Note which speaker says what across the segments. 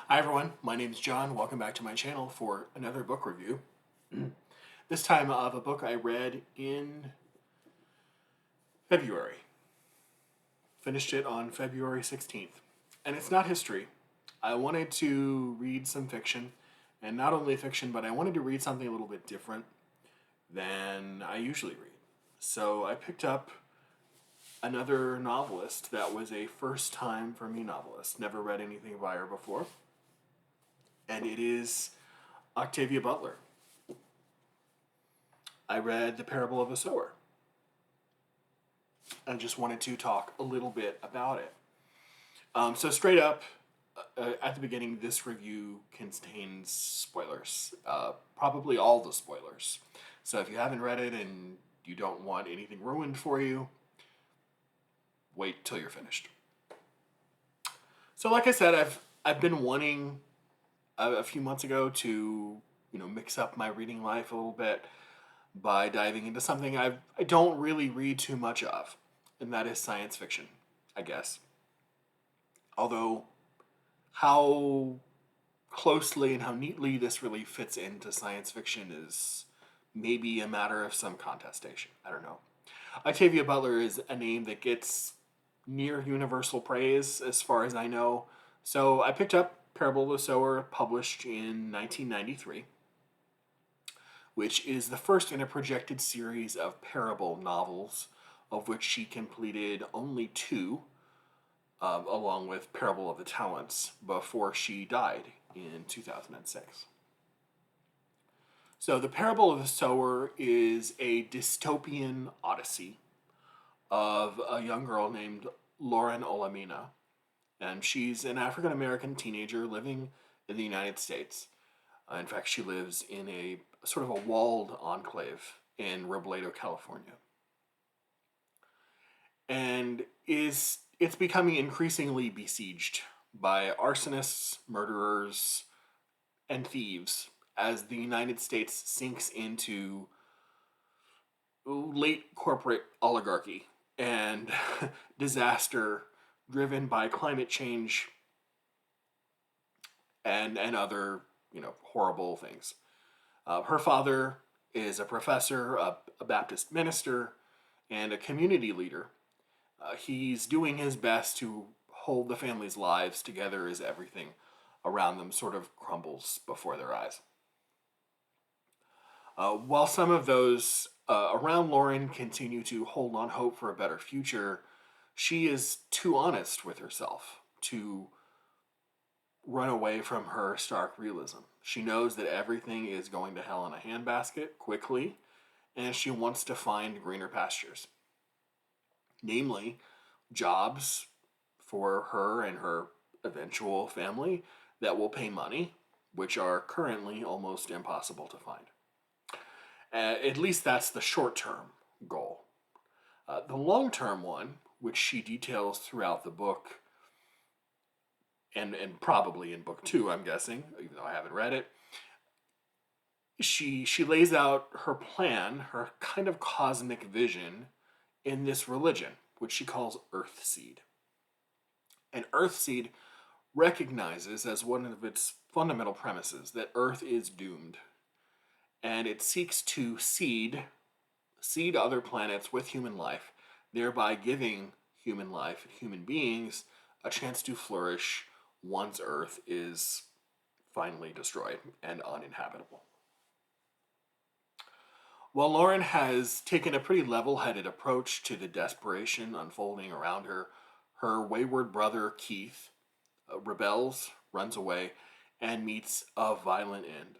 Speaker 1: Hi everyone, my name is John. Welcome back to my channel for another book review. This time of a book I read in February. Finished it on February 16th. And it's not history. I wanted to read some fiction, and not only fiction, but I wanted to read something a little bit different than I usually read. So I picked up another novelist that was a first time for me novelist. Never read anything by her before. And it is Octavia Butler. I read The Parable of the Sower. I just wanted to talk a little bit about it. So straight up, at the beginning, this review contains spoilers. Probably all the spoilers. So if you haven't read it and you don't want anything ruined for you, wait till you're finished. So like I said, I've been wanting a few months ago to mix up my reading life a little bit by diving into something I don't really read too much of, and that is science fiction, I guess. Although how closely and how neatly this really fits into science fiction is maybe a matter of some contestation. I don't know. Octavia Butler is a name that gets near universal praise as far as I know. So I picked up Parable of the Sower, published in 1993, which is the first in a projected series of parable novels, of which she completed only two, along with Parable of the Talents, before she died in 2006. So the Parable of the Sower is a dystopian odyssey of a young girl named Lauren Olamina, and she's an African American teenager living in the United States. In fact, she lives in a sort of a walled enclave in Robledo, California. And it's becoming increasingly besieged by arsonists, murderers, and thieves as the United States sinks into late corporate oligarchy and disaster driven by climate change and other horrible things. Her father is a professor, a Baptist minister, and a community leader. He's doing his best to hold the family's lives together as everything around them sort of crumbles before their eyes. While some of those around Lauren continue to hold on hope for a better future, she is too honest with herself to run away from her stark realism. She knows that everything is going to hell in a handbasket quickly, and she wants to find greener pastures. Namely, jobs for her and her eventual family that will pay money, which are currently almost impossible to find. At least that's the short-term goal. The long-term one, which she details throughout the book, and probably in book 2, I'm guessing, even though I haven't read it, she lays out her plan, her kind of cosmic vision in this religion, which she calls Earthseed. And Earthseed recognizes as one of its fundamental premises that Earth is doomed, and it seeks to seed other planets with human life, thereby giving human life, human beings, a chance to flourish once Earth is finally destroyed and uninhabitable. While Lauren has taken a pretty level-headed approach to the desperation unfolding around her, her wayward brother Keith rebels, runs away, and meets a violent end.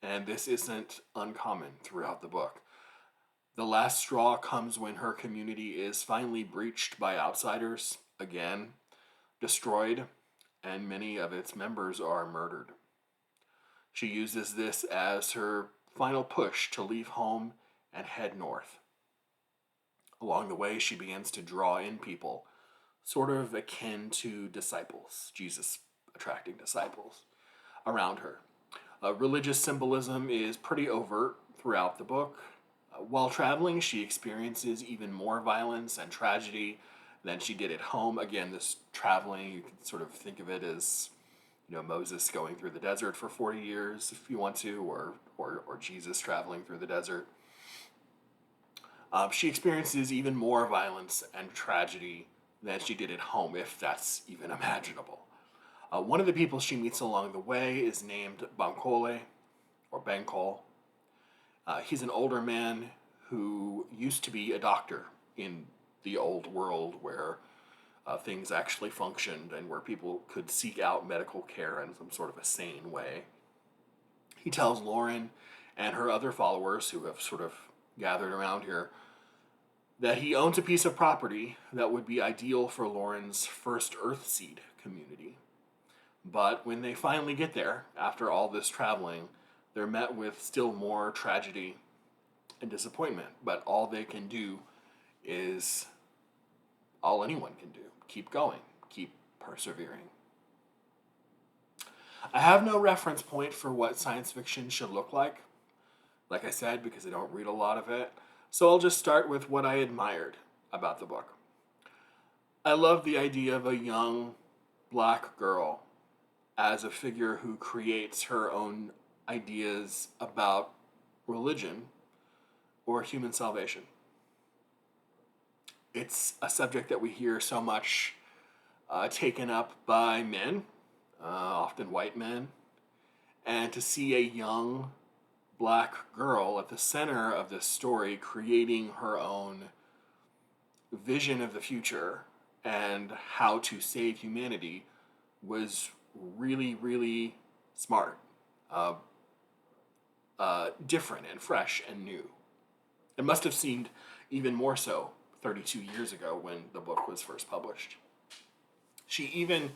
Speaker 1: And this isn't uncommon throughout the book. The last straw comes when her community is finally breached by outsiders, again, destroyed, and many of its members are murdered. She uses this as her final push to leave home and head north. Along the way, she begins to draw in people, sort of akin to disciples, Jesus attracting disciples around her. Religious symbolism is pretty overt throughout the book. While traveling, she experiences even more violence and tragedy than she did at home. Again, this traveling, you can sort of think of it as, Moses going through the desert for 40 years, if you want to, or Jesus traveling through the desert. She experiences even more violence and tragedy than she did at home, if that's even imaginable. One of the people she meets along the way is named Bankole, or Bankole. He's an older man who used to be a doctor in the old world where things actually functioned and where people could seek out medical care in some sort of a sane way. He tells Lauren and her other followers who have sort of gathered around here that he owns a piece of property that would be ideal for Lauren's first Earthseed community. But when they finally get there, after all this traveling, they're met with still more tragedy and disappointment. But all they can do is all anyone can do. Keep going. Keep persevering. I have no reference point for what science fiction should look like I said, because I don't read a lot of it. So I'll just start with what I admired about the book. I love the idea of a young black girl as a figure who creates her own ideas about religion or human salvation. It's a subject that we hear so much taken up by men, often white men, and to see a young black girl at the center of this story creating her own vision of the future and how to save humanity was really, really smart, different and fresh and new. It must have seemed even more so 32 years ago when the book was first published. She even,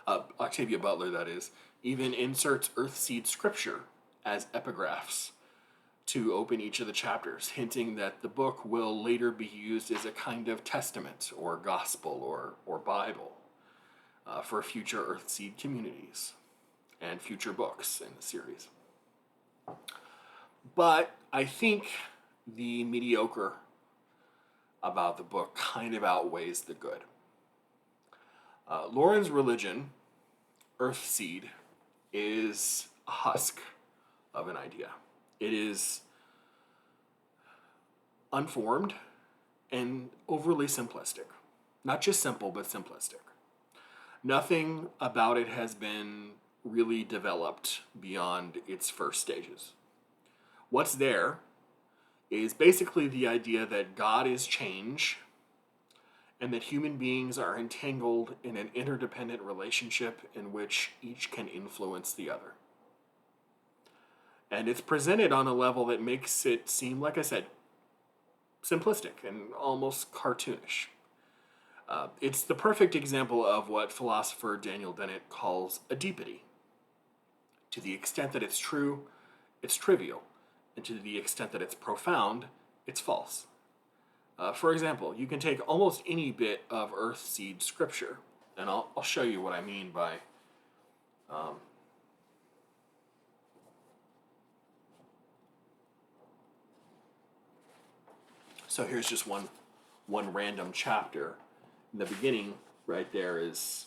Speaker 1: Octavia Butler that is, even inserts Earthseed scripture as epigraphs to open each of the chapters, hinting that the book will later be used as a kind of testament or gospel or Bible for future Earthseed communities and future books in the series. But I think the mediocre about the book kind of outweighs the good. Lauren's religion, Earthseed, is a husk of an idea. It is unformed and overly simplistic. Not just simple, but simplistic. Nothing about it has been really developed beyond its first stages. What's there is basically the idea that God is change and that human beings are entangled in an interdependent relationship in which each can influence the other. And it's presented on a level that makes it seem, like I said, simplistic and almost cartoonish. It's the perfect example of what philosopher Daniel Dennett calls a deepity. To the extent that it's true, it's trivial. And to the extent that it's profound, it's false. For example, you can take almost any bit of Earthseed scripture, and I'll show you what I mean by so here's just one random chapter. In the beginning, right there is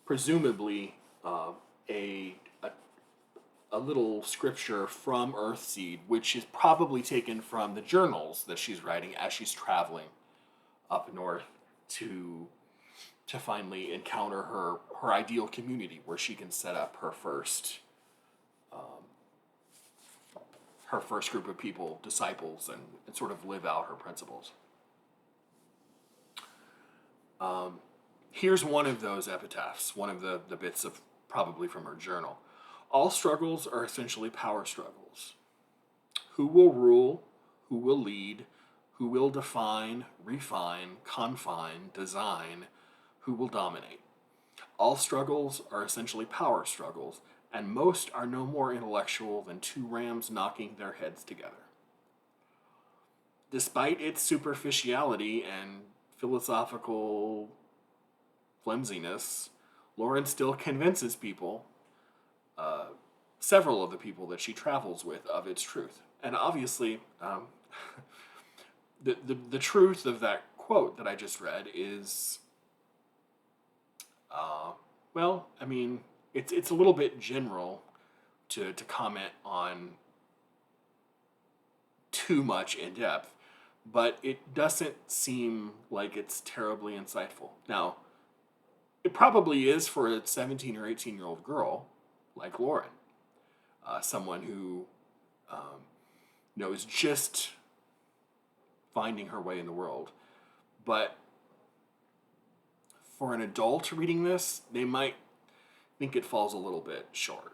Speaker 1: presumably a little scripture from Earthseed, which is probably taken from the journals that she's writing as she's traveling up north to finally encounter her ideal community where she can set up her first group of people, disciples, and sort of live out her principles. Here's one of those epitaphs, one of the bits of probably from her journal. All struggles are essentially power struggles. Who will rule? Who will lead? Who will define, refine, confine, design? Who will dominate? All struggles are essentially power struggles, and most are no more intellectual than two rams knocking their heads together. Despite its superficiality and philosophical flimsiness, Lauren still convinces people, several of the people that she travels with, of its truth. And obviously, the truth of that quote that I just read is, it's a little bit general to comment on too much in depth, but it doesn't seem like it's terribly insightful. Now, it probably is for a 17 or 18-year-old girl like Lauren, someone who is just finding her way in the world. But for an adult reading this, they might think it falls a little bit short.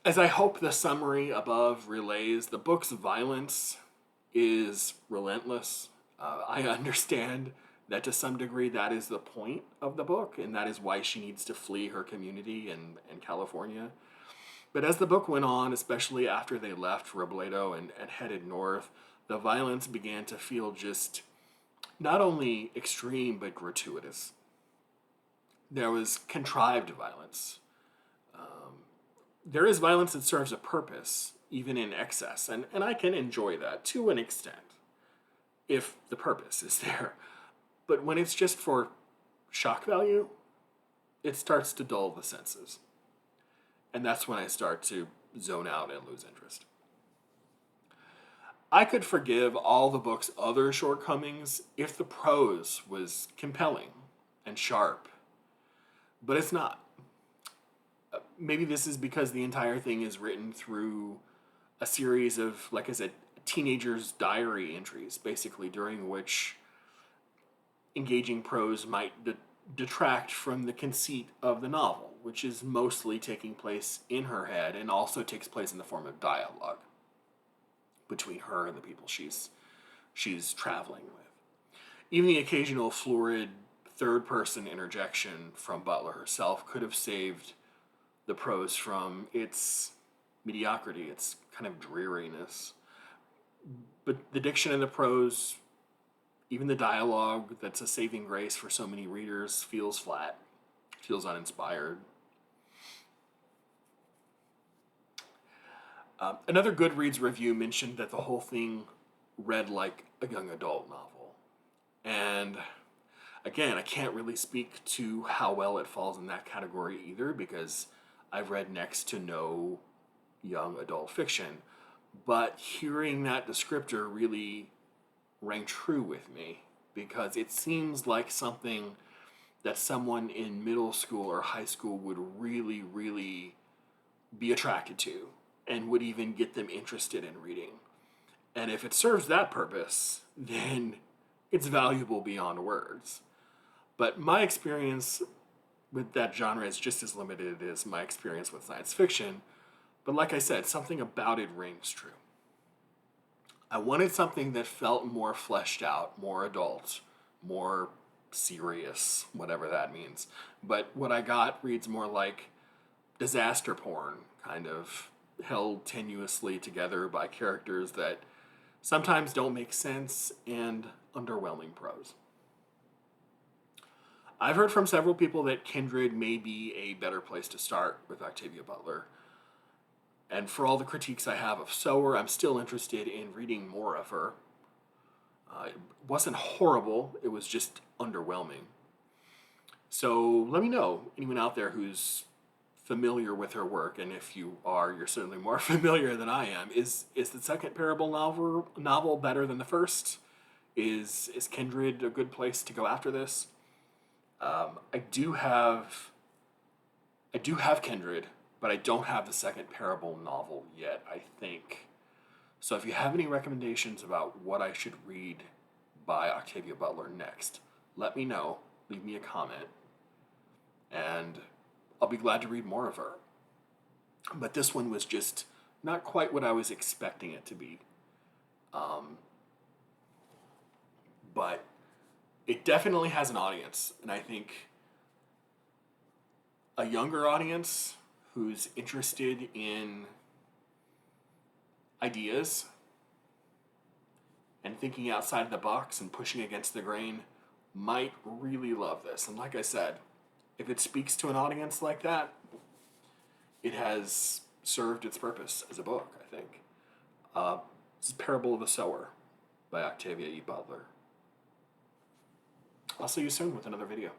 Speaker 1: As I hope the summary above relays, the book's violence is relentless. I understand that to some degree that is the point of the book, and that is why she needs to flee her community in California. But as the book went on, especially after they left Robledo and headed north, the violence began to feel just not only extreme but gratuitous. There was contrived violence. There is violence that serves a purpose, even in excess, and I can enjoy that to an extent, if the purpose is there. But when it's just for shock value, it starts to dull the senses. And that's when I start to zone out and lose interest. I could forgive all the book's other shortcomings if the prose was compelling and sharp, but it's not. Maybe this is because the entire thing is written through a series of, like I said, teenagers' diary entries, basically, during which engaging prose might detract from the conceit of the novel, which is mostly taking place in her head and also takes place in the form of dialogue between her and the people she's traveling with. Even the occasional florid third-person interjection from Butler herself could have saved the prose from its mediocrity, its kind of dreariness. But the diction and the prose, even the dialogue that's a saving grace for so many readers, feels flat, feels uninspired. Another Goodreads review mentioned that the whole thing read like a young adult novel. And again, I can't really speak to how well it falls in that category either, because I've read next to no young adult fiction. But hearing that descriptor really rang true with me, because it seems like something that someone in middle school or high school would really, really be attracted to and would even get them interested in reading. And if it serves that purpose, then it's valuable beyond words. But my experience with that genre is just as limited as my experience with science fiction. But like I said, something about it rings true. I wanted something that felt more fleshed out, more adult, more serious, whatever that means. But what I got reads more like disaster porn, kind of held tenuously together by characters that sometimes don't make sense and underwhelming prose. I've heard from several people that Kindred may be a better place to start with Octavia Butler. And for all the critiques I have of Sower, I'm still interested in reading more of her. It wasn't horrible, it was just underwhelming. So let me know, anyone out there who's familiar with her work, and if you are, you're certainly more familiar than I am. Is the second Parable novel better than the first? Is Kindred a good place to go after this? I do have Kindred, but I don't have the second Parable novel yet, I think. So if you have any recommendations about what I should read by Octavia Butler next, let me know. Leave me a comment. And I'll be glad to read more of her. But this one was just not quite what I was expecting it to be. But it definitely has an audience, and I think a younger audience who's interested in ideas and thinking outside of the box and pushing against the grain might really love this. And like I said, if it speaks to an audience like that, it has served its purpose as a book, I think. This is Parable of a Sower by Octavia E. Butler. I'll see you soon with another video.